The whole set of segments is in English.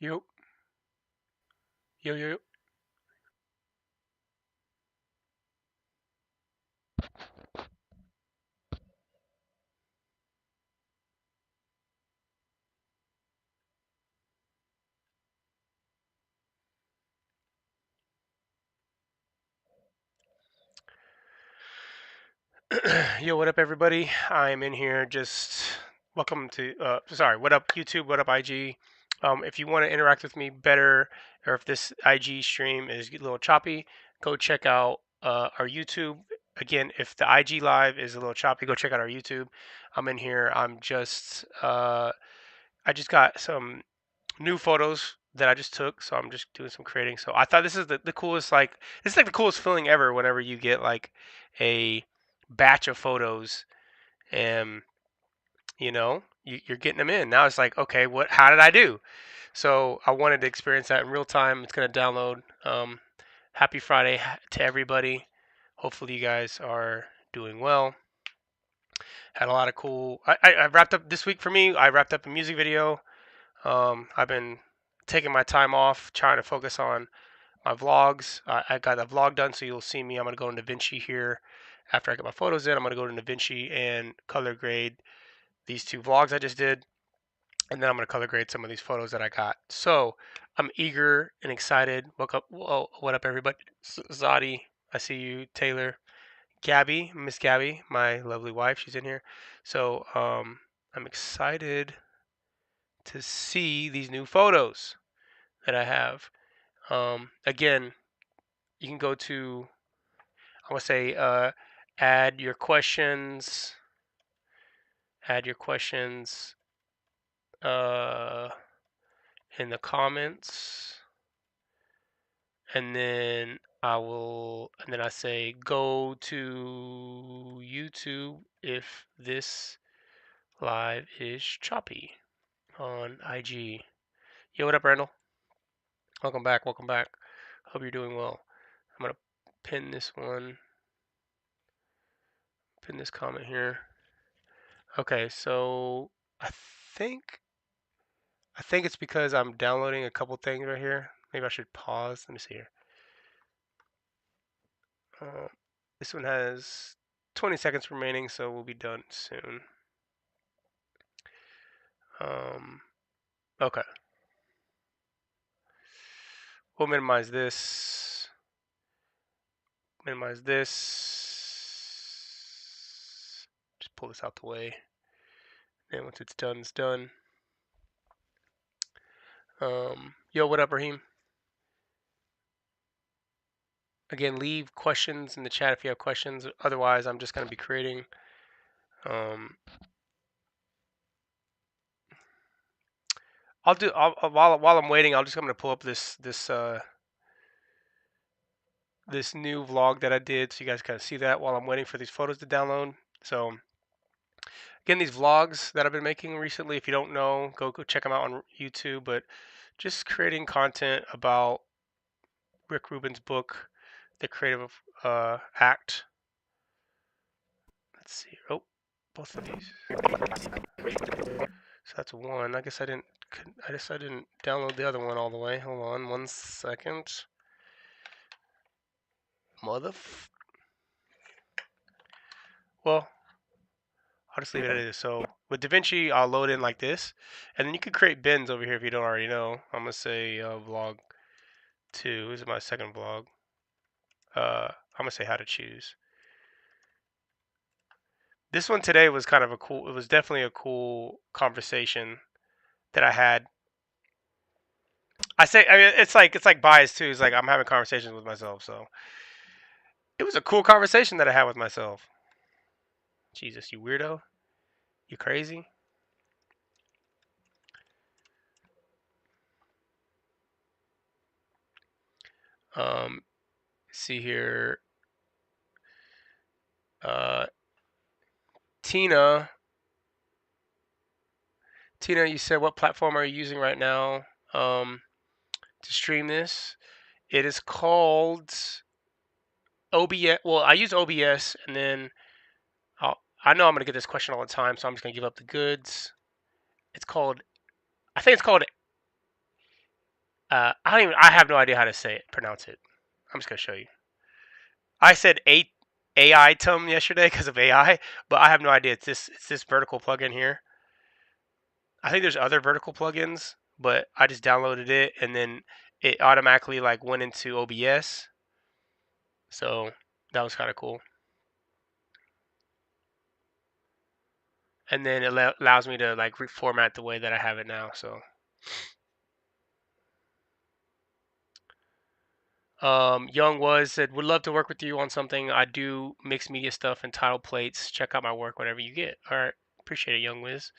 Yo, yo, yo. Yo, what up, everybody? I'm in here just welcome to, sorry, what up, YouTube? What up, IG? If you want to interact with me better, or if this IG stream is a little choppy, go check out our YouTube. Again, if the IG live is a little choppy, go check out our YouTube. I'm in here. I just got some new photos that I just took, so I'm just doing some creating. So I thought this is the coolest, this is like the coolest feeling ever whenever you get like a batch of photos and you're getting them in. Now it's like, okay, how did I do? So I wanted to experience that in real time. It's gonna download. Happy Friday to everybody. Hopefully you guys are doing well. Had a lot of cool. I wrapped up this week for me. I wrapped up a music video. I've been taking my time off, trying to focus on my vlogs. I got a vlog done, so you'll see me. I'm gonna go into DaVinci here after I get my photos in. I'm gonna go to DaVinci and color grade these two vlogs I just did, and then I'm gonna color grade some of these photos that I got. So I'm eager and excited. Whoa, what up, everybody? Zadi, I see you. Taylor, Gabby, Miss Gabby, my lovely wife, she's in here. So I'm excited to see these new photos that I have. Again, you can go to, I want to say, add your questions, add your questions uh, in the comments, and then I say go to YouTube if this live is choppy on IG. Yo, what up, Randall? Welcome back, welcome back. Hope you're doing well. I'm gonna pin this one, pin this comment here. Okay, so I think I think it's because I'm downloading a couple things right here. Maybe I should pause. Let me see here. Uh, this one has 20 seconds remaining, so we'll be done soon. Okay. We'll minimize this. Minimize this. Just pull this out the way. And once it's done, it's done. Yo, what up, Raheem? Again, leave questions in the chat if you have questions. Otherwise, I'm just going to be creating. While I'm waiting, I'm going to pull up this new vlog that I did, so you guys kind of see that while I'm waiting for these photos to download. So again, these vlogs that I've been making recently, if you don't know, go check them out on YouTube. But just creating content about Rick Rubin's book, The Creative Act. Let's see. Oh, both of these. So that's one. I guess I didn't download the other one all the way. Hold on 1 second. Well, I'll just leave it as is. So with DaVinci, I'll load in like this, and then you can create bins over here if you don't already know. I'm gonna say vlog 2. This is my second vlog. I'm gonna say how to choose. This one today was kind of a cool. It was definitely a cool conversation that I had. I mean, it's like bias too. It's like I'm having conversations with myself. So it was a cool conversation that I had with myself. Jesus, you weirdo. You crazy? See here. Tina, you said what platform are you using right now to stream this? It is called OBS. Well, I use OBS, and then I know I'm gonna get this question all the time, so I'm just gonna give up the goods. It's called, I think it's called I have no idea how to say it, pronounce it. I'm just gonna show you. I said AI tum yesterday because of AI, but I have no idea. It's this vertical plugin here. I think there's other vertical plugins, but I just downloaded it and then it automatically like went into OBS. So that was kind of cool. And then it allows me to like reformat the way that I have it now. So Young was said, would love to work with you on something. I do mixed media stuff and title plates. Check out my work whenever you get. All right, appreciate it, Young Wiz.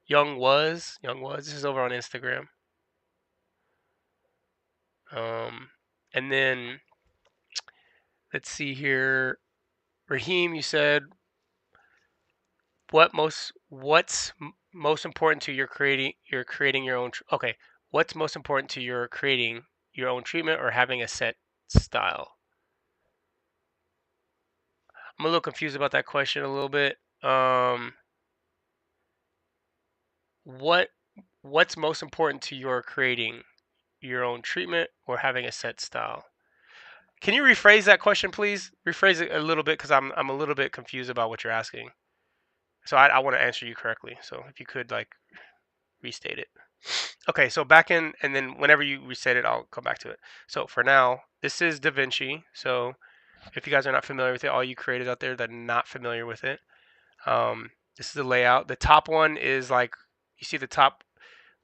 Young was. This is over on Instagram. And then let's see here. Raheem, you said what's most important to your creating your own. Okay, what's most important to your creating your own treatment or having a set style? I'm a little confused about that question a little bit. What what's most important to your creating your own treatment or having a set style? Can you rephrase that question, please? Rephrase it a little bit because I'm a little bit confused about what you're asking. So I want to answer you correctly. So if you could like restate it. Okay, so back in, and then whenever you reset it, I'll come back to it. So for now, this is DaVinci. So if you guys are not familiar with it, all you creators out there that are not familiar with it, this is the layout. The top one is like, you see the top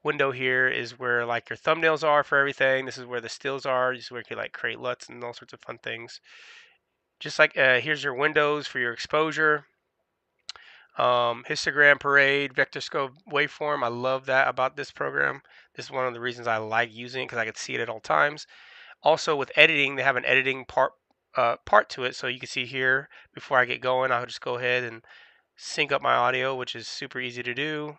window here is where like your thumbnails are for everything. This is where the stills are. This is where you can like create LUTs and all sorts of fun things. Just like here's your windows for your exposure. Histogram parade, vector scope waveform. I love that about this program. This is one of the reasons I like using it because I can see it at all times. Also with editing, they have an editing part to it. So you can see here, before I get going, I'll just go ahead and sync up my audio, which is super easy to do.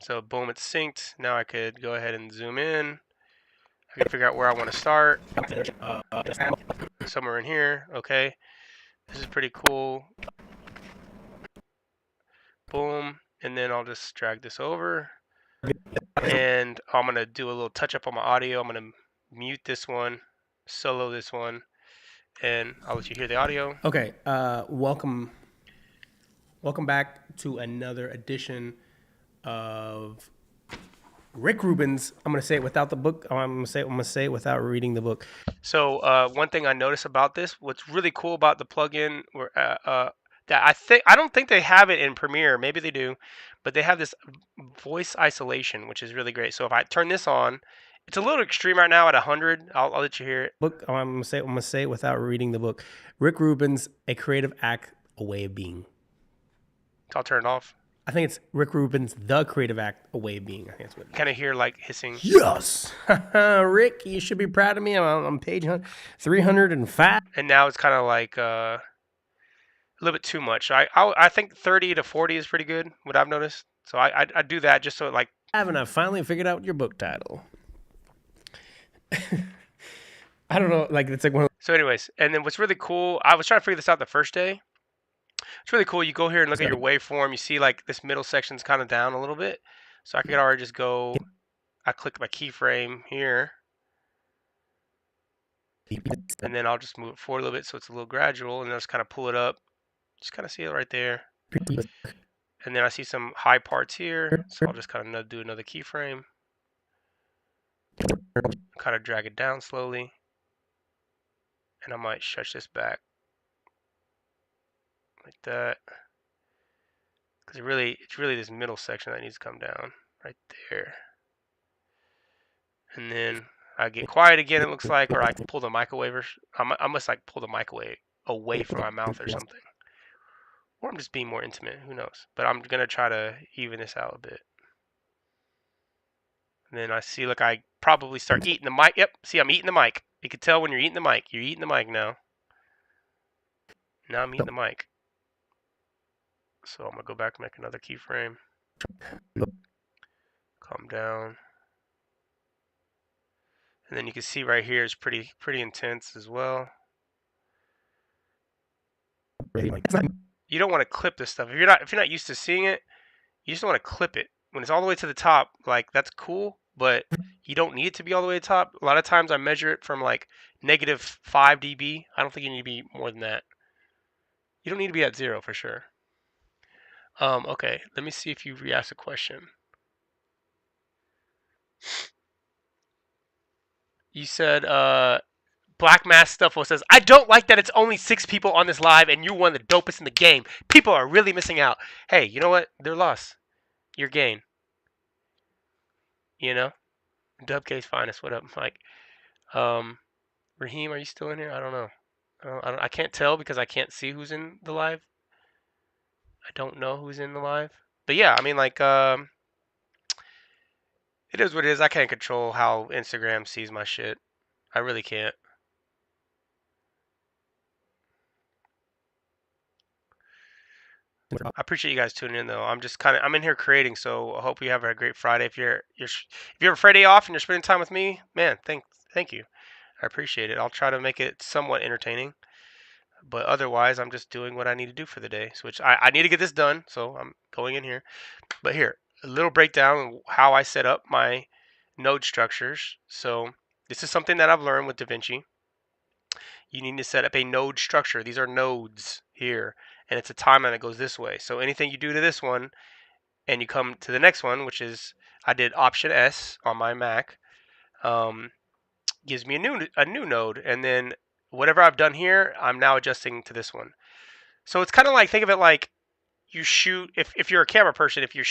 So boom, it's synced. Now I could go ahead and zoom in. I can figure out where I want to start. Somewhere in here. Okay. This is pretty cool. Boom. And then I'll just drag this over. And I'm going to do a little touch up on my audio. I'm going to mute this one, solo this one, and I'll let you hear the audio. Okay. Welcome back to another edition of Rick Rubin's. I'm gonna say it without the book. I'm gonna say it without reading the book. So one thing I noticed about this, what's really cool about the plugin, that I don't think they have it in Premiere. Maybe they do, but they have this voice isolation, which is really great. So if I turn this on, it's a little extreme right now at 100. I'll let you hear it. Book. I'm gonna say it without reading the book. Rick Rubin's A Creative Act, A Way of Being. So I'll turn it off. I think it's Rick Rubin's The Creative Act, A Way of Being. I think that's what. Kind of hear like hissing. Yes, Rick, you should be proud of me. I'm on page 305. And now it's kind of like a little bit too much. I think 30 to 40 is pretty good. What I've noticed. So I do that just so it like. Haven't I finally figured out your book title? I don't know. Like it's like one. So anyways, and then what's really cool, I was trying to figure this out the first day. It's really cool. You go here and look at your waveform. You see like this middle section's kind of down a little bit. So I could already just go, I click my keyframe here. And then I'll just move it forward a little bit so it's a little gradual. And I'll just kind of pull it up. Just kind of see it right there. And then I see some high parts here. So I'll just kind of do another keyframe. Kind of drag it down slowly. And I might shush this back. Like that. Because it's really this middle section that needs to come down. Right there. And then I get quiet again, it looks like, or I can pull the microwave, or I must like pull the microwave away from my mouth or something. Or I'm just being more intimate, who knows. But I'm going to try to even this out a bit. And then I see, like, I probably start eating the mic. Yep, see, I'm eating the mic. You can tell when you're eating the mic. You're eating the mic now. Now I'm eating the mic. So I'm going to go back and make another keyframe. Calm down. And then you can see right here is pretty intense as well. You don't want to clip this stuff. If you're not used to seeing it, you just want to clip it. When it's all the way to the top, like that's cool, but you don't need it to be all the way to the top. A lot of times I measure it from like -5 dB. I don't think you need to be more than that. You don't need to be at 0 for sure. Okay, let me see if you re-asked a question. You said Black Mass Stuffo says, I don't like that it's only 6 people on this live and you're one of the dopest in the game. People are really missing out. Hey, you know what? Their loss. Your gain. You know? Dubcase finest. What up, Mike? Raheem, are you still in here? I don't know. I can't tell because I can't see who's in the live. I don't know who's in the live. But yeah, I mean, like, it is what it is. I can't control how Instagram sees my shit. I really can't. I appreciate you guys tuning in though. I'm in here creating, so I hope you have a great Friday. If you have a Friday off and you're spending time with me, man, thank you. I appreciate it. I'll try to make it somewhat entertaining, but otherwise, I'm just doing what I need to do for the day. So which I need to get this done, so I'm going in here. But here, a little breakdown of how I set up my node structures. So this is something that I've learned with DaVinci. You need to set up a node structure. These are nodes here, and it's a timeline that goes this way. So anything you do to this one, and you come to the next one, which is I did Option S on my Mac, gives me a new node, and then whatever I've done here, I'm now adjusting to this one. So it's kind of like, think of it like you shoot, if you're a camera person, if you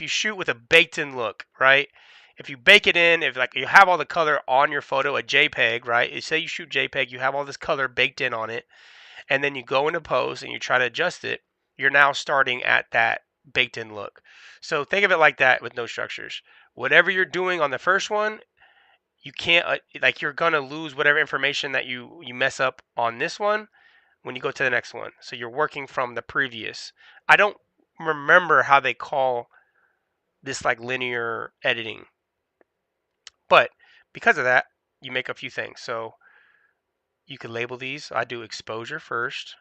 shoot with a baked in look, right? If you bake it in, if like you have all the color on your photo, a JPEG, right? You say you shoot JPEG, you have all this color baked in on it, and then you go into pose and you try to adjust it, you're now starting at that baked in look. So think of it like that with no structures. Whatever you're doing on the first one, you can't like you're gonna lose whatever information that you mess up on this one when you go to the next one. So you're working from the previous. I don't remember how they call this like linear editing, but because of that, you make a few things. So you can label these. I do exposure first.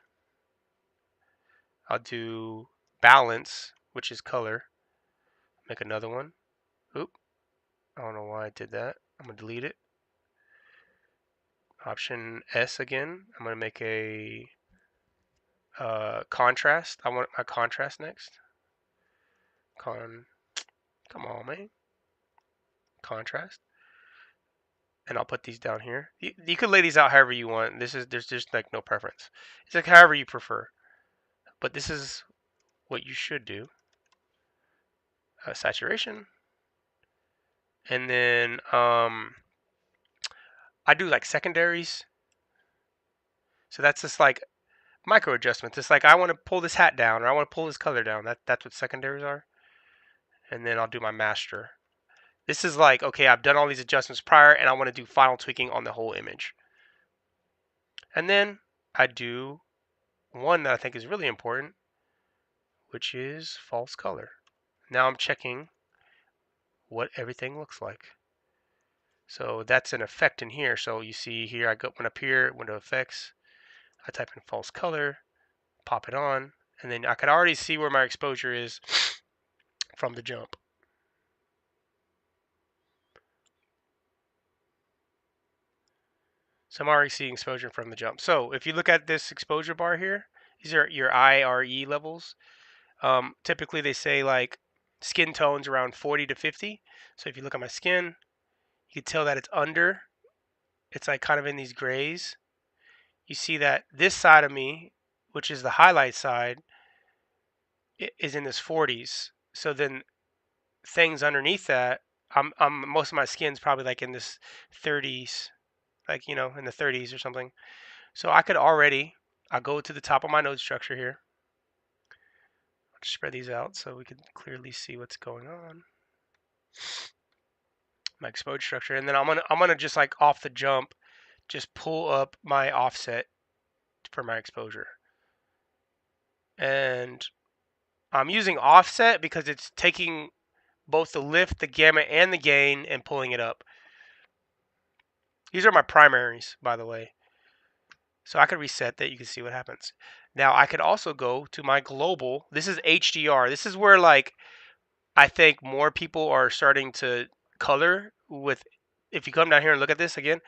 I'll do balance, which is color. Make another one. Oop, I don't know why I did that. I'm gonna delete it. Option S again. I'm gonna make a contrast. I want my contrast next. Come on, man. Contrast. And I'll put these down here. You can lay these out however you want. There's just like no preference. It's like however you prefer. But this is what you should do. Saturation. And then I do like secondaries. So that's just like micro adjustments. It's like I want to pull this hat down or I want to pull this color down. That's what secondaries are. And then I'll do my master. This is like, okay, I've done all these adjustments prior and I want to do final tweaking on the whole image. And then I do one that I think is really important, which is false color. Now I'm checking what everything looks like. So that's an effect in here. So you see here, I went up here, window effects, I type in false color, pop it on, and then I can already see where my exposure is from the jump. So I'm already seeing exposure from the jump. So if you look at this exposure bar here, these are your IRE levels. Typically they say like skin tones around 40 to 50. So if you look at my skin, you can tell that it's under. It's like kind of in these grays. You see that this side of me, which is the highlight side, is in this 40s. So then things underneath that, most of my skin's probably like in this 30s, like in the 30s or something. So I I'll go to the top of my node structure here. I'll just spread these out so we can clearly see what's going on. My exposure structure, and then I'm gonna just like off the jump, just pull up my offset for my exposure. And I'm using offset because it's taking both the lift, the gamma, and the gain and pulling it up. These are my primaries, by the way. So I could reset that. You can see what happens. Now I could also go to my global. This is HDR. This is where like I think more people are starting to color with. If you come down here and look at this again,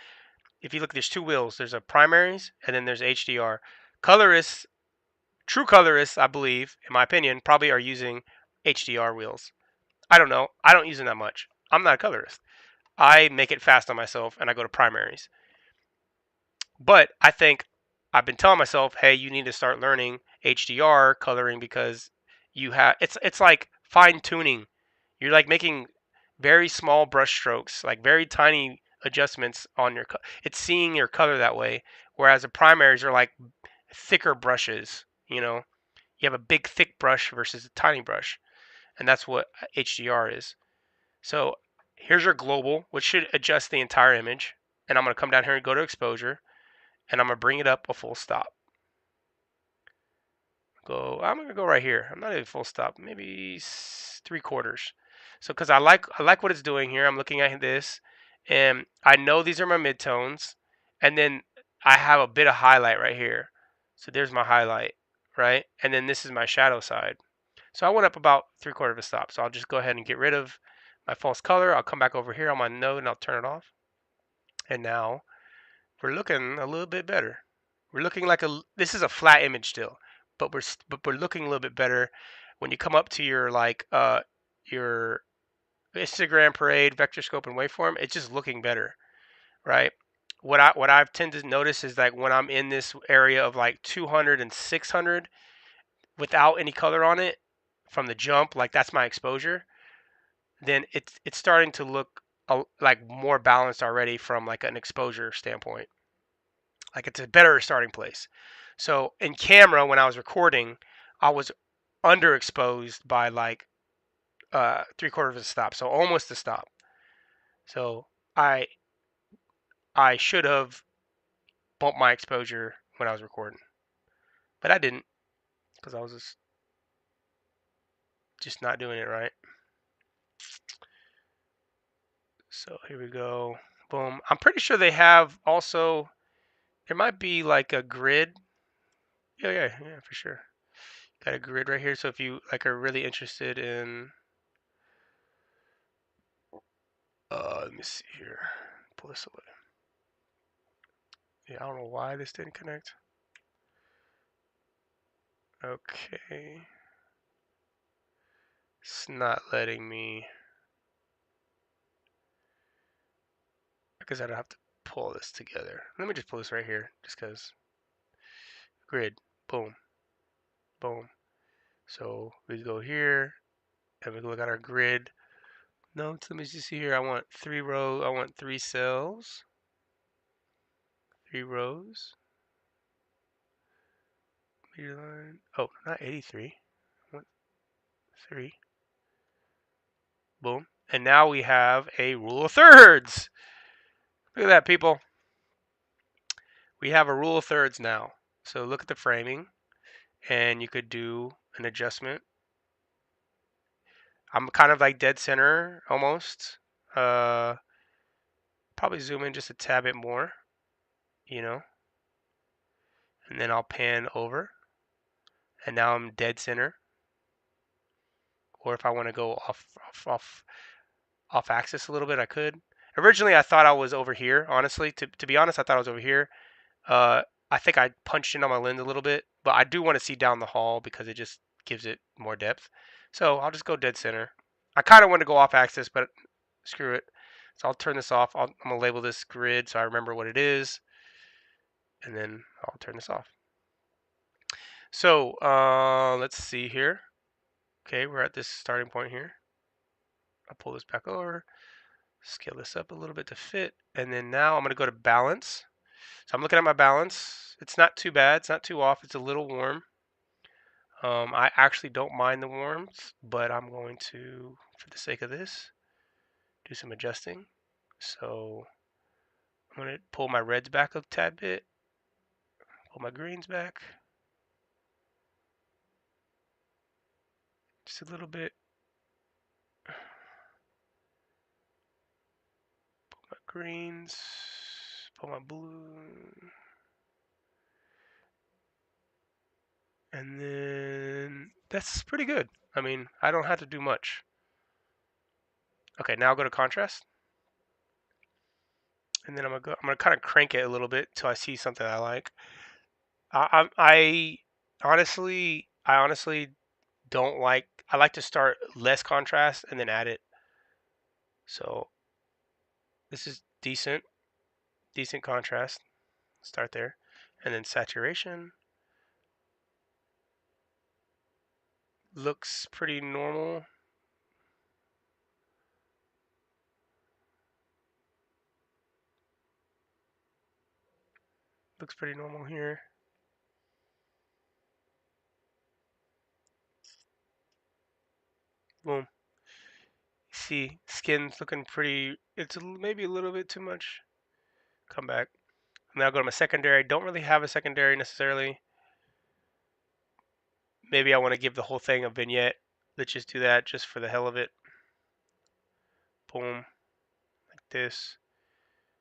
if you look, there's two wheels. There's a primaries and then there's HDR. Colorists, true colorists, I believe, in my opinion, probably are using HDR wheels. I don't know. I don't use them that much. I'm not a colorist. I make it fast on myself and I go to primaries. But I think I've been telling myself, hey, you need to start learning HDR coloring because you have it's like fine tuning. You're like making very small brush strokes, like very tiny adjustments on your it's seeing your color that way. Whereas the primaries are like thicker brushes, you know. You have a big thick brush versus a tiny brush, and that's what HDR is. So here's your global, which should adjust the entire image. And I'm going to come down here and go to exposure, and I'm going to bring it up a full stop. I'm going to go right here. I'm not even full stop, maybe 3/4. So because I like what it's doing here. I'm looking at this, and I know these are my midtones, and then I have a bit of highlight right here. So there's my highlight, right? And then this is my shadow side. So I went up about 3/4 of a stop. So I'll just go ahead and get rid of my false color. I'll come back over here on my node and I'll turn it off. And now we're looking a little bit better. We're looking like this is a flat image still, but we're looking a little bit better when you come up to your your Instagram parade vector scope and waveform. It's just looking better, right? What I've tended to notice is that when I'm in this area of like 200 and 600 without any color on it from the jump, like that's my exposure, then it's starting to look like more balanced already from like an exposure standpoint. Like it's a better starting place. So in camera, when I was recording, I was underexposed by like 3/4 of a stop, so almost a stop. So I I should have bumped my exposure when I was recording, but I didn't because I was just not doing it right. So here we go. Boom. I'm pretty sure they have also. There might be like a grid. Yeah, for sure. Got a grid right here. So if you like are really interested in, let me see here. Pull this away. Yeah, I don't know why this didn't connect. Okay. It's not letting me. I guess I'd have to pull this together. Let me just pull this right here, just because. Grid. Boom. Boom. So we go here, and we look at our grid. Notes. Let me just see here. I want 3 rows. I want 3 cells. 3 rows. Meter line. Oh, not 83. I want 3. Boom. And now we have a rule of thirds. Look at that, people. We have a rule of thirds now. So look at the framing, and you could do an adjustment. I'm kind of like dead center almost. Uh, Probably zoom in just a tad bit more, you know, and then I'll pan over, and now I'm dead center. Or if I want to go off axis a little bit, I could. Originally, I thought I was over here. Honestly, to be honest, I thought I was over here. Uh, I think I punched in on my lens a little bit, but I do want to see down the hall because it just gives it more depth. So I'll just go dead center. I kind of want to go off axis, but screw it. So I'll turn this off. I'm gonna label this grid so I remember what it is, and then I'll turn this off. So let's see here. Okay, we're at this starting point here. I'll pull this back over, scale this up a little bit to fit, and then now I'm gonna go to balance. So I'm looking at my balance. It's not too bad. It's not too off. It's a little warm. I actually don't mind the warmth, but I'm going to, for the sake of this, do some adjusting. So I'm going to pull my reds back a tad bit, pull my greens back just a little bit, pull my greens, pull my blue, and then that's pretty good. I mean, I don't have to do much. Okay, now I'll go to contrast, and then I'm gonna kind of crank it a little bit till I see something I like. I honestly don't like. I like to start less contrast and then add it. So this is decent contrast. Start there, and then saturation looks pretty normal. Looks pretty normal here. Boom. See, skin's looking pretty. It's maybe a little bit too much. Come back. Now I go to my secondary. Don't really have a secondary necessarily. Maybe I want to give the whole thing a vignette. Let's just do that just for the hell of it. Boom, like this.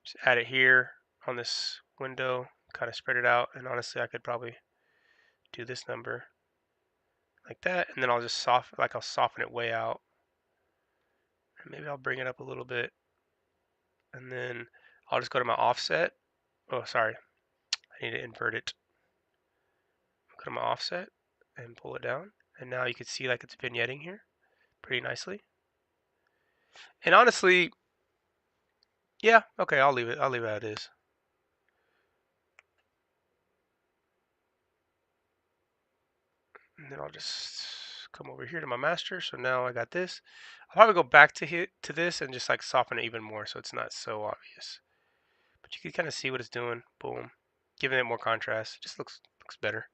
Just add it here on this window. Kind of spread it out. And honestly, I could probably do this number like that, and then I'll just I'll soften it way out. And maybe I'll bring it up a little bit, and then I'll just go to my offset. Oh, sorry, I need to invert it. Go to my offset and pull it down, and now you can see like it's vignetting here pretty nicely. And honestly, yeah, okay, I'll leave it. I'll leave it as it is. And then I'll just come over here to my master. So now I got this. I'll probably go back to this and just like soften it even more so it's not so obvious. But you can kind of see what it's doing. Boom, giving it more contrast. It just looks better.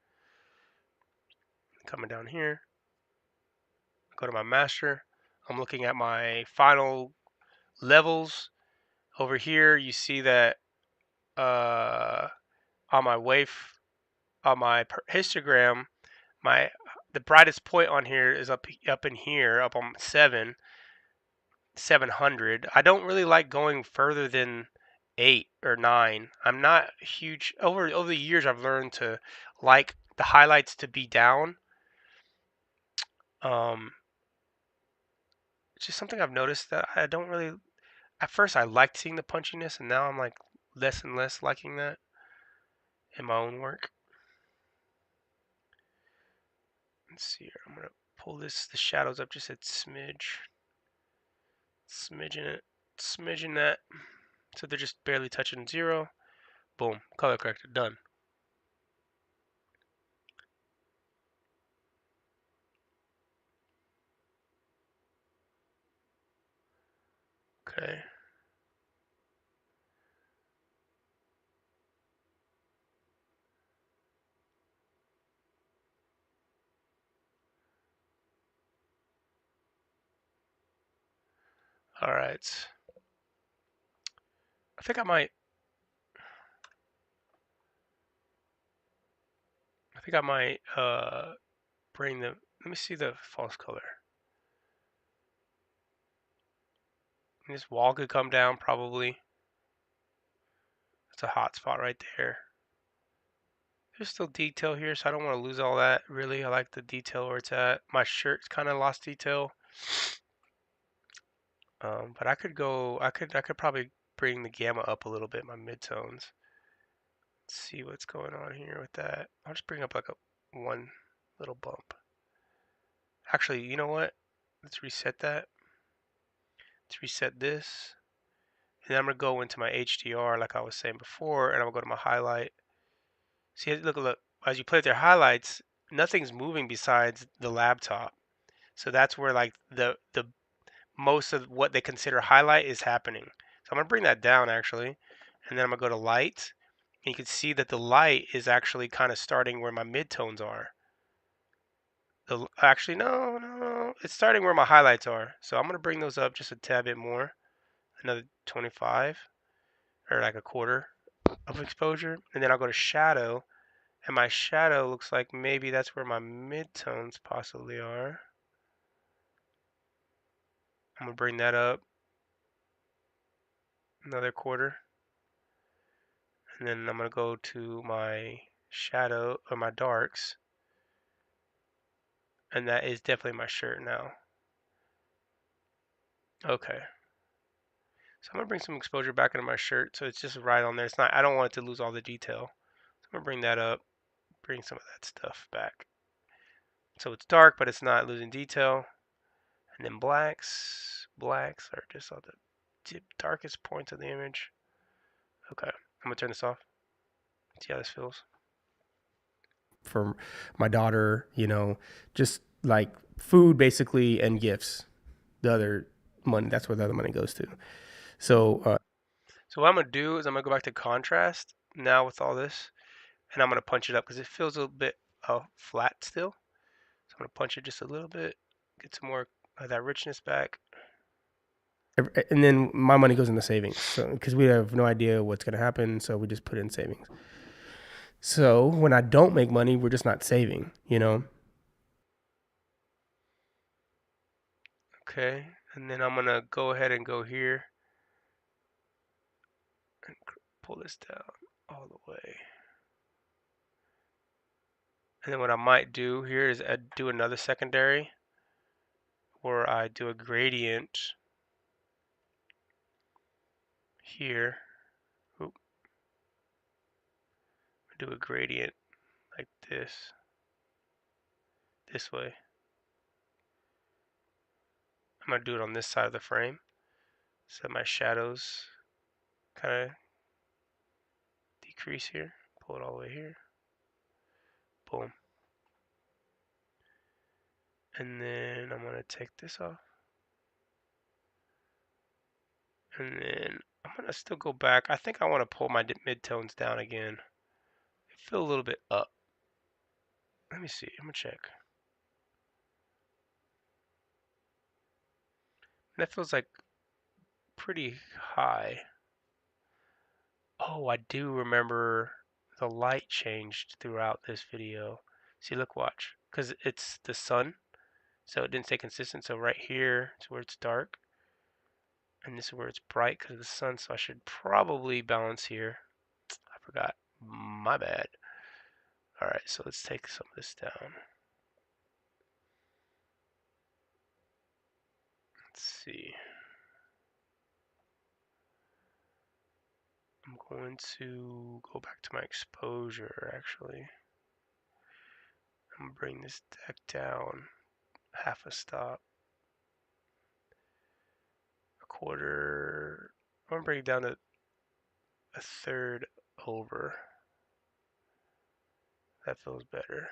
Coming down here, go to my master. I'm looking at my final levels. Over here, you see that uh, on my wave, on my histogram, my the brightest point on here is up in here, up on 700. I don't really like going further than 8 or 9. I'm not huge over the years. I've learned to like the highlights to be down. Um, it's just something I've noticed that I don't really. At first, I liked seeing the punchiness, and now I'm like less and less liking that in my own work. Let's see here. I'm gonna pull the shadows up just a smidgen it, smidgen that, so they're just barely touching zero. Boom, color corrected, done. Okay. All right. I think I might. I think I might bring the. Let me see the false color. This wall could come down probably. It's a hot spot right there. There's still detail here, so I don't want to lose all that. Really, I like the detail where it's at. My shirt's kind of lost detail. But I could go. I could probably bring the gamma up a little bit. My midtones. Let's see what's going on here with that. I'll just bring up like a one little bump. Actually, you know what? Let's reset that. Let's reset this. And then I'm gonna go into my HDR like I was saying before, and I'm gonna go to my highlight. See, look. As you play with your highlights, nothing's moving besides the laptop. So that's where like the most of what they consider highlight is happening. So I'm gonna bring that down actually, and then I'm gonna go to light, and you can see that the light is actually kind of starting where my midtones are. Actually, no, it's starting where my highlights are. So I'm gonna bring those up just a tad bit more, another 25 or like a quarter of exposure, and then I'll go to shadow, and my shadow looks like maybe that's where my midtones possibly are. I'm gonna bring that up another quarter, and then I'm gonna go to my shadow or my darks, and that is definitely my shirt now. Okay. So I'm gonna bring some exposure back into my shirt so it's just right on there. It's not. I don't want it to lose all the detail. So I'm gonna bring that up. Bring some of that stuff back. So it's dark, but it's not losing detail. And then blacks are just on the darkest points of the image. Okay, I'm gonna turn this off. See how this feels. For my daughter, just like food basically and gifts. The other money, that's where the other money goes to. So So what I'm gonna do is I'm gonna go back to contrast now with all this, and I'm gonna punch it up because it feels a little bit flat still. So I'm gonna punch it just a little bit, get some more of that richness back. and then my money goes into savings. So because we have no idea what's going to happen, so we just put it in savings. So when I don't make money, we're just not saving. Okay, and then I'm gonna go ahead and go here and pull this down all the way. And then what I might do here is do another secondary where I do a gradient here. Oop, do a gradient like this way. I'm gonna do it on this side of the frame so my shadows kind of decrease here. Pull it all the way here. Boom. And then I'm gonna take this off. And then I'm gonna still go back. I think I want to pull my midtones down again. They feel a little bit up. Let me see. I'm gonna check. That feels like pretty high. Oh, I do remember the light changed throughout this video. See, look, watch. Because it's the sun, so it didn't stay consistent. So right here is where it's dark, and this is where it's bright because of the sun. So I should probably balance here. I forgot. My bad. All right, so let's take some of this down. Let's see. I'm going to go back to my exposure, actually. I'm going to bring this deck down half a stop, a quarter. I'm going to bring it down to a third over. That feels better.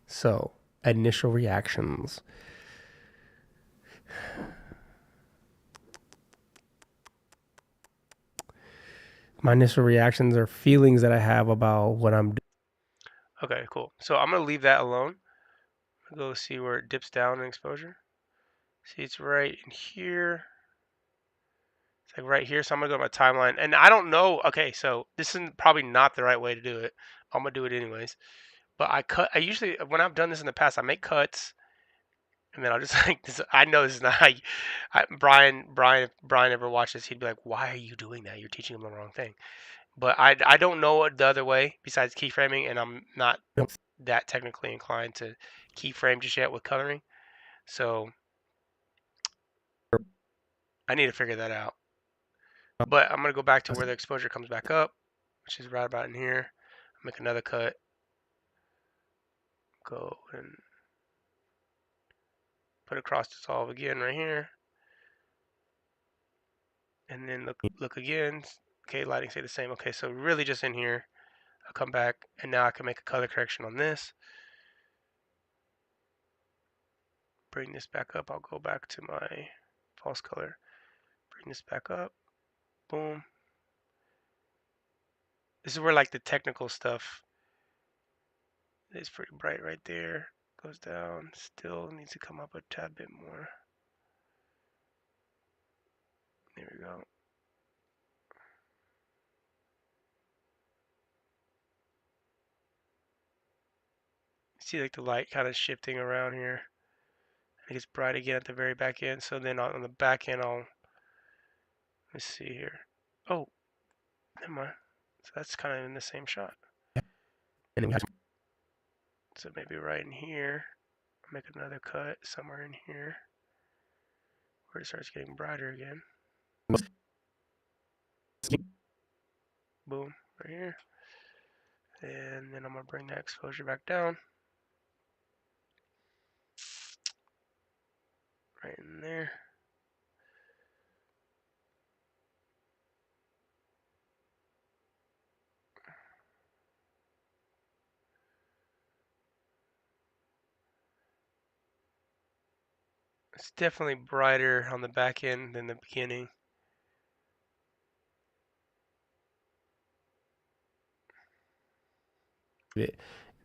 so initial reactions. My initial reactions are feelings that I have about what I'm doing. Okay, cool. So I'm going to leave that alone. Go see where it dips down in exposure. See, it's right in here. It's like right here. So I'm going to go to my timeline. And I don't know. Okay, so this is probably not the right way to do it. I'm going to do it anyways. But I usually, when I've done this in the past, I make cuts. And then I'll just like this. I know this is not how Brian, if Brian ever watched this, he'd be like, "Why are you doing that? You're teaching him the wrong thing." But I don't know what the other way besides keyframing, and I'm not that technically inclined to keyframe just yet with coloring. So I need to figure that out. But I'm gonna go back to where the exposure comes back up, which is right about in here. Make another cut. Go and put across dissolve again right here, and then look again. Okay, lighting stay the same. Okay, so really just in here. I'll come back and now I can make a color correction on this. Bring this back up. I'll go back to my false color. Bring this back up. Boom. This is where like the technical stuff is pretty bright right there. Goes down. Still needs to come up a tad bit more. There we go. See like the light kind of shifting around here. It gets bright again at the very back end. So then on the back end, let's see here. Oh, never mind. So that's kind of in the same shot. So maybe right in here. Make another cut somewhere in here. where it starts getting brighter again. Boom, right here. And then I'm gonna bring that exposure back down. Right in there. It's definitely brighter on the back end than the beginning.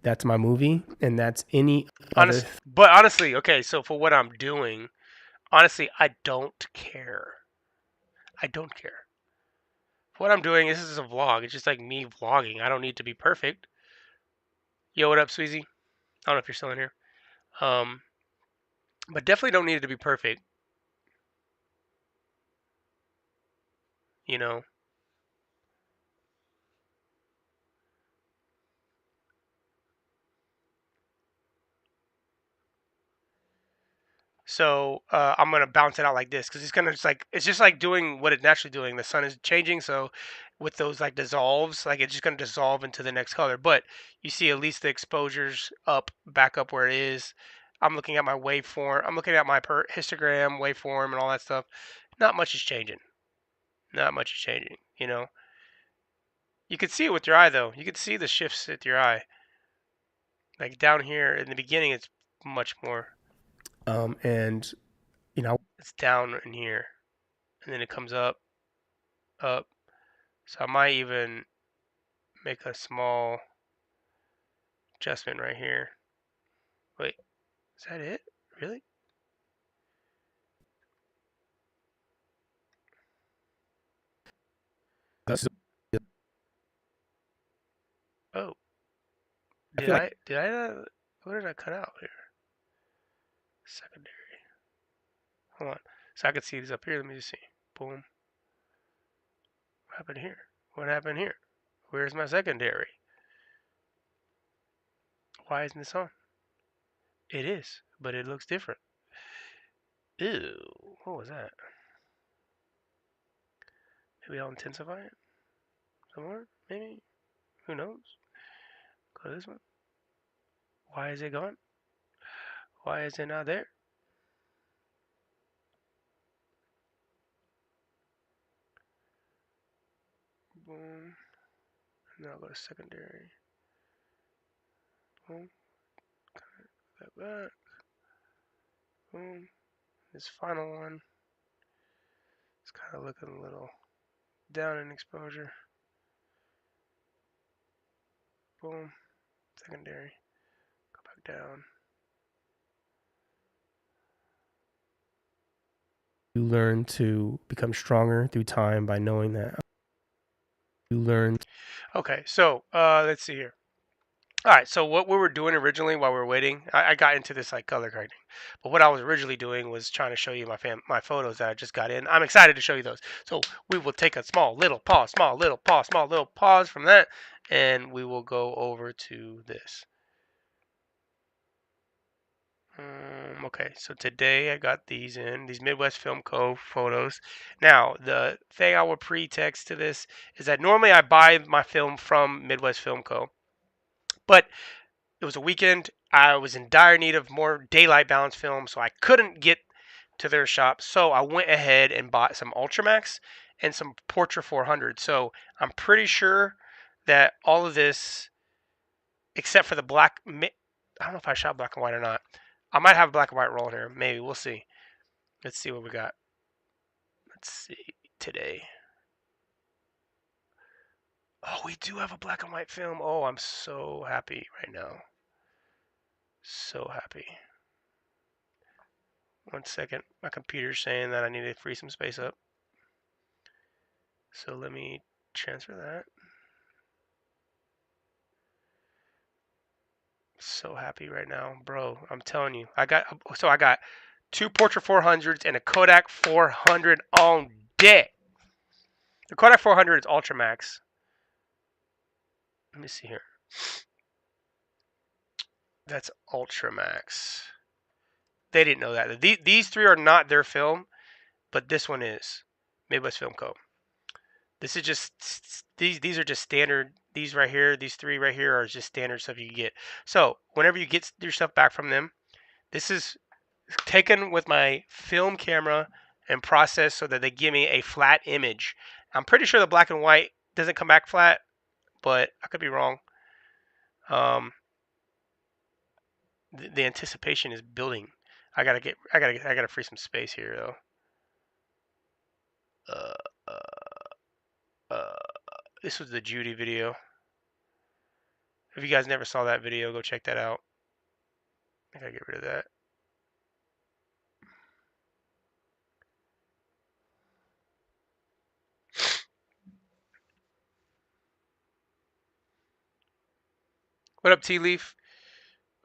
That's my movie, and that's any other. But honestly, okay, so for what I'm doing, honestly, I don't care. I don't care. For what I'm doing, this is a vlog. It's just like me vlogging. I don't need to be perfect. Yo, what up, Sweezy? I don't know if you're still in here. Um, but definitely don't need it to be perfect. You know, so I'm gonna bounce it out like this because it's just like doing what it's naturally doing. The sun is changing, so with those like dissolves, like it's just gonna dissolve into the next color. But you see, at least the exposure's up, back up where it is. I'm looking at my waveform. I'm looking at my histogram waveform and all that stuff. Not much is changing. Not much is changing. You know, you can see it with your eye though. You can see the shifts with your eye. Like down here in the beginning, it's much more. And you know, It's down in here, and then it comes up, up. So I might even make a small adjustment right here. Wait, is that it? Really? that's, Oh, I feel like did I what did I cut out here? Secondary. Hold on. So I can see these up here. Let me just see. Boom. What happened here? What happened here? Where's my secondary? Why isn't this on? It is, but it looks different. Ew. What was that? Maybe I'll intensify it some more? Maybe? Who knows? Go to this one. Why is it gone? Why is it not there? Boom. And then I'll go to secondary. Boom. That back. Boom. This final one is kind of looking a little down in exposure. Boom. Secondary. Go back down. you learn to become stronger through time by knowing that you learn. Okay, so let's see here. All right, so what we were doing originally while we were waiting, I got into this like color correcting, but what I was originally doing was trying to show you my photos that I just got in. I'm excited to show you those. So we will take a small little pause, small little pause, small little pause from that, and we will go over to this. Okay, so today I got these in, these Midwest Film Co. photos. Now, the thing I will pretext to this is that normally I buy my film from Midwest Film Co. But it was a weekend. I was in dire need of more daylight balance film, so I couldn't get to their shop. So I went ahead and bought some Ultramax and some Portra 400. So I'm pretty sure that all of this, except for the black, I don't know if I shot black and white or not. I might have a black and white roll here. Maybe we'll see. Let's see what we got. Let's see today. Oh, we do have a black and white film. Oh, I'm so happy right now. So happy. 1 second. My computer's saying that I need to free some space up. So let me transfer that. So happy right now, bro. I'm telling you. I got two Portra 400s and a Kodak 400 on deck. The Kodak 400 is Ultramax. Let me see here. That's Ultramax. They didn't know that. These three are not their film. but this one is Midwest Film Co. This is just these are just standard. These right here, these three right here are just standard stuff you get. So whenever you get your stuff back from them, this is taken with my film camera and processed so that they give me a flat image. I'm pretty sure the black and white doesn't come back flat, but I could be wrong. Um, the anticipation is building. I gotta free some space here though. Uh, this was the Judy video. If you guys never saw that video, go check that out. I gotta get rid of that. What up, Tea Leaf?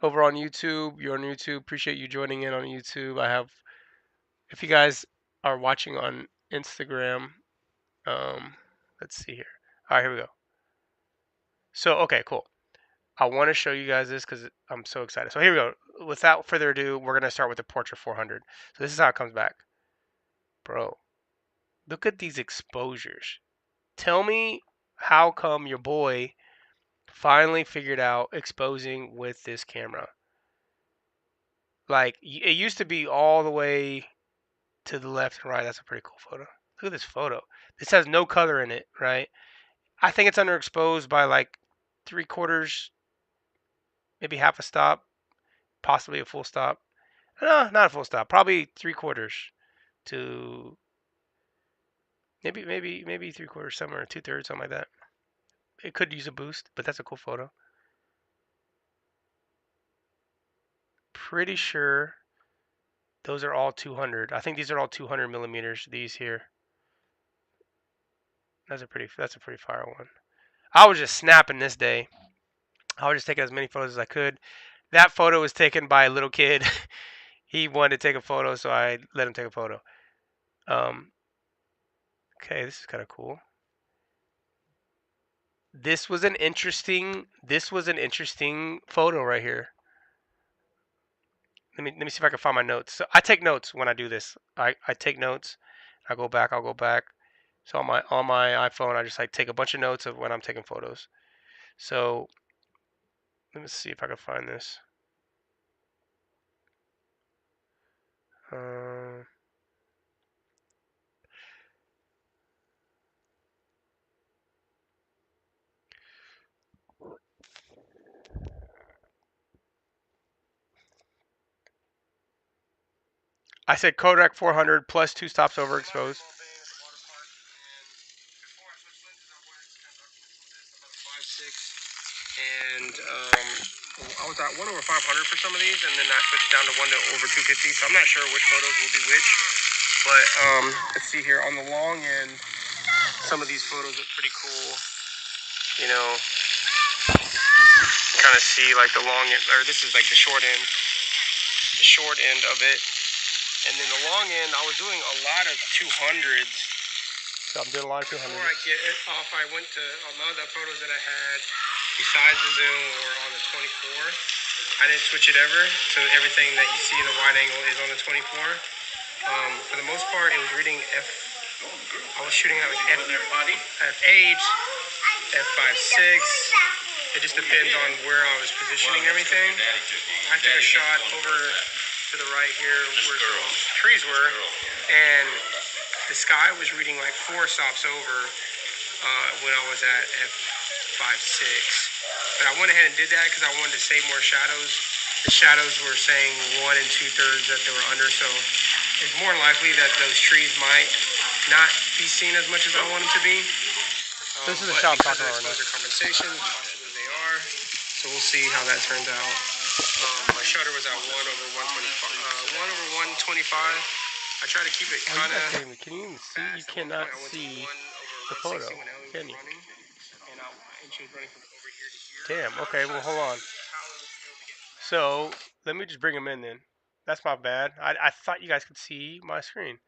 Over on YouTube. You're on YouTube. Appreciate you joining in on YouTube. If you guys are watching on Instagram, let's see here. All right, here we go. So, okay, cool. I want to show you guys this because I'm so excited. So here we go. Without further ado, we're gonna start with the Portrait 400. So this is how it comes back, bro. Look at these exposures. Tell me how come your boy finally figured out exposing with this camera. Like it used to be all the way to the left and right. That's a pretty cool photo. Look at this photo. This has no color in it, right? I think it's underexposed by like 3/4, maybe half a stop, possibly a full stop. No, not a full stop. Probably 3/4 to maybe 3/4 somewhere, 2/3, something like that. It could use a boost, but that's a cool photo. Pretty sure those are all 200. I think these are all 200 millimeters. These here. That's a pretty fire one. I was just snapping this day. I was just taking as many photos as I could. That photo was taken by a little kid. He wanted to take a photo, so I let him take a photo. Um, okay, this is kind of cool. This was an interesting photo right here. Let me see if I can find my notes. So I take notes when I do this. I take notes. I'll go back. So on my iPhone, I just like take a bunch of notes of when I'm taking photos. So let me see if I can find this. Uh, I said Kodak 400 plus 2 stops overexposed. And I was at 1/500 for some of these, and then I switched down to 1/250. So I'm not sure which photos will be which, but let's see here on the long end. Some of these photos look pretty cool. You know, kind of see like the long end, or this is like the short end of it, and then the long end. I was doing a lot of 200s. So I'm doing a lot of 200s. Before I get it off, I went to a lot of the photos that I had besides the zoom or on the 24. I didn't switch it ever, so everything that you see in the wide angle is on the 24. For the most part, it was reading f. I was shooting at like f8, f5.6. It just depends on where I was positioning everything. I took a shot over to the right here where the trees were, and the sky was reading like 4 stops over when I was at f5.6. But I went ahead and did that because I wanted to save more shadows. The shadows were saying 1 2/3 that they were under, so it's more likely that those trees might not be seen as much as I want them to be. This is the shot I'm talking about right now. Compensation, possibly they are. So we'll see how that turns out. My shutter was at 1/125. I try to keep it kind of. Can you even see? You cannot see the photo, can you? Damn. Okay. Well, hold on. So let me just bring them in then. That's my bad. I thought you guys could see my screen.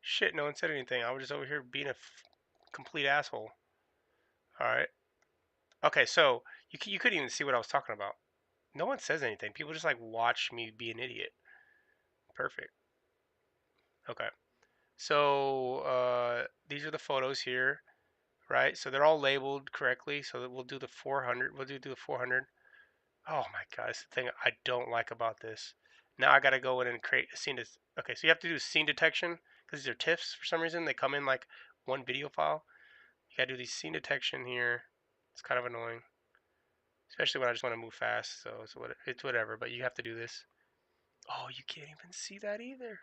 Shit, no one said anything. I was just over here being a complete asshole. All right. Okay, so you couldn't even see what I was talking about. No one says anything. People just like watch me be an idiot. Perfect. Okay. So these are the photos here, right? So they're all labeled correctly. So that we'll do the 400. We'll do the 400. Oh my God, that's the thing I don't like about this. Now I gotta go in and create a scene. Okay, so you have to do scene detection because these are TIFFs for some reason. They come in like one video file. You gotta do these scene detection here. It's kind of annoying, especially when I just want to move fast. So it's whatever. But you have to do this. Oh, you can't even see that either.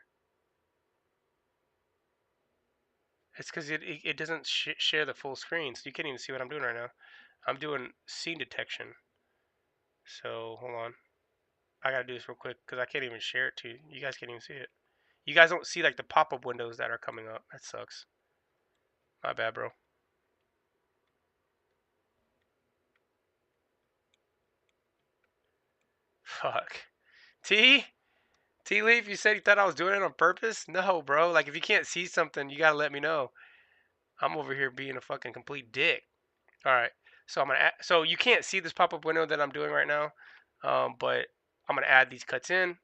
It's because it doesn't share the full screen, so you can't even see what I'm doing right now. I'm doing scene detection. So hold on. I gotta do this real quick because I can't even share it to you. You guys can't even see it. You guys don't see like the pop-up windows that are coming up. That sucks. My bad, bro. Fuck. T? Tea Leaf, you said you thought I was doing it on purpose? No, bro. Like if you can't see something, you gotta let me know. I'm over here being a fucking complete dick. All right. So so you can't see this pop-up window that I'm doing right now, but I'm gonna add these cuts in.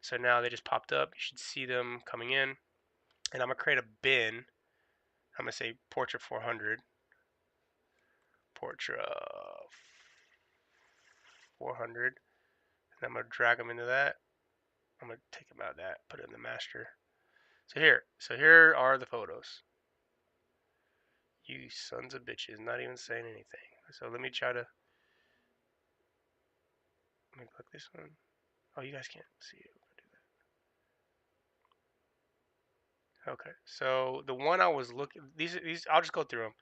So now they just popped up. You should see them coming in, and I'm gonna create a bin. I'm gonna say portrait 400, portrait 400, and I'm gonna drag them into that. I'm gonna take them out of that, put it in the master. So here are the photos. You sons of bitches, not even saying anything. So let me try to. Let me click this one. Oh, you guys can't see it. Okay, so the one I was looking, these I'll just go through them.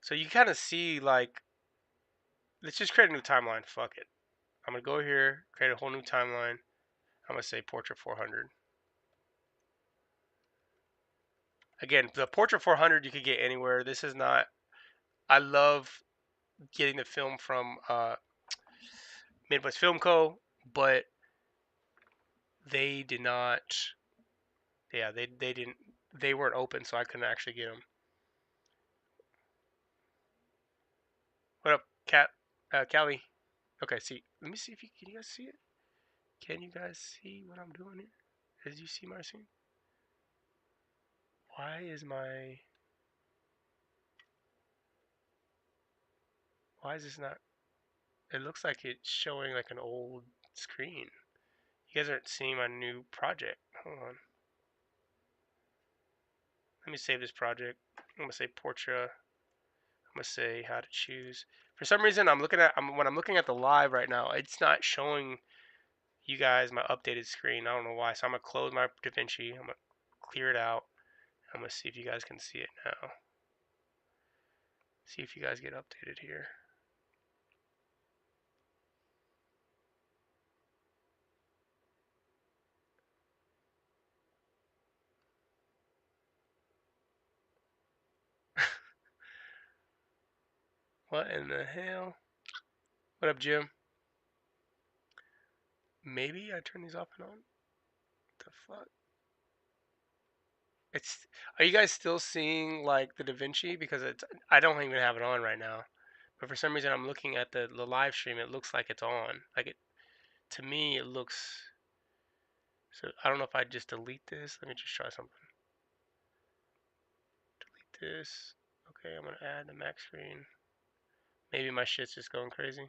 So you kind of see like, let's just create a new timeline. Fuck it. I'm gonna go here, create a whole new timeline. I'm gonna say portrait 400. Again, the portrait 400 you could get anywhere. This is not. I love getting the film from Midwest Film Co. But they did not. Yeah, they didn't. They weren't open, so I couldn't actually get them. What up, Cat? Callie? Okay, see. Let me see if you can. You guys see it? Can you guys see what I'm doing here? As you see my scene? Why is my? Why is this not? It looks like it's showing like an old screen. You guys aren't seeing my new project. Hold on. Let me save this project. I'm gonna say portrait. I'm gonna say how to choose. For some reason, when I'm looking at the live right now, it's not showing you guys my updated screen. I don't know why. So I'm gonna close my DaVinci. I'm gonna clear it out. I'm gonna see if you guys can see it now. See if you guys get updated here. What in the hell? What up, Jim? Maybe I turn these off and on. The fuck? It's. Are you guys still seeing like the DaVinci? Because it's. I don't even have it on right now. But for some reason, I'm looking at the live stream. It looks like it's on. Like it. To me, it looks. So I don't know if I just delete this. Let me just try something. Delete this. Okay, I'm gonna add the Mac screen. Maybe my shit's just going crazy.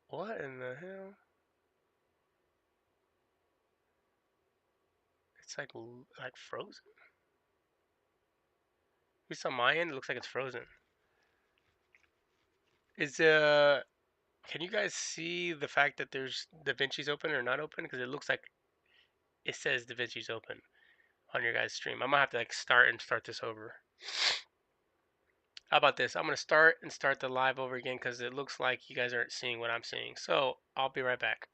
What in the hell? It's like frozen. At least on my end, it looks like it's frozen. Is Can you guys see the fact that there's DaVinci's open or not open? Because it looks like it says DaVinci's open on your guys' stream. I'm gonna have to like start this over. How about this? I'm gonna start the live over again because it looks like you guys aren't seeing what I'm seeing. So I'll be right back.